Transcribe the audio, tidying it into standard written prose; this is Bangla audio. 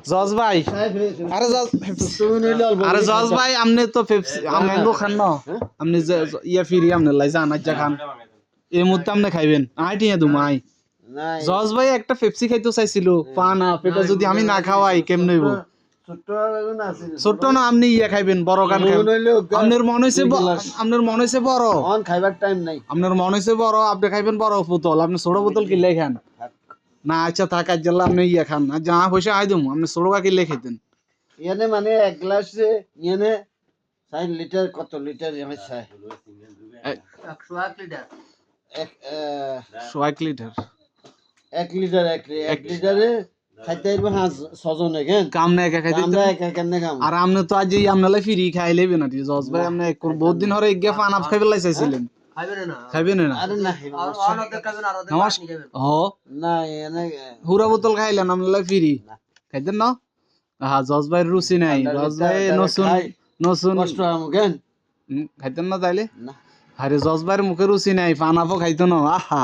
জজ ভাই আরে জজ আরে জজ ভাই আমনে তো পেপসি ম্যাঙ্গো খান না আপনি ইয়া ফিরি আমনে লাই জান আজ্জা খান এই মুহূর্তে আপনি খাইবেন আই টিয়া দুম আই জজ ভাই একটা পেপসি খাইতে চাইছিল পান আপ এটা যদি আমি না খাওয়াই কেমনে হইব ছোট না আপনি ইয়া খাইবেন বড় কান খাইবেন আপনার মন হইছে বড় অন খাইবার টাইম নাই আপনার মন হইছে বড় আপনি খাইবেন বড় বোতল আপনি ছোট বোতল কিনলে খান না আচ্ছা থাক আজ আপনি ইয়া খান আর যা পয়সা আই দিম আপনি ছোট কা কিনলে খাইতেন ইয়ানে মানে এক গ্লাসে ইয়ানে 60 লিটার কত লিটার আমি চাই 101 লিটার এক 1 লিটার 1 লিটার 1 লিটারে খাইতে আইব 6 জন কেন কাম না একা খাইতে আমরা একা কেন কাম আর আপনি তো আজ আমনালে ফ্রি খাই লইবেন না জজ ভাই আপনি বহুত দিন ধরে ইগা পান আপ খাইবে লাইছাইছিলেন খাইবেন না আরে না আর অর্ধেক খাবেন আর অর্ধেক পানি খাবেন ও না এনে পুরা বোতল খাইলেন আমনালে ফ্রি খাইতেন না হ্যাঁ জজ ভাইয়ের রুচি নাই জজ ভাই নসুন কষ্ট আম কেন খাইতেন না তাইলে না আরে জজ ভাইয়ের মুখে রুচি নাই পান আপও খাইতো না আহা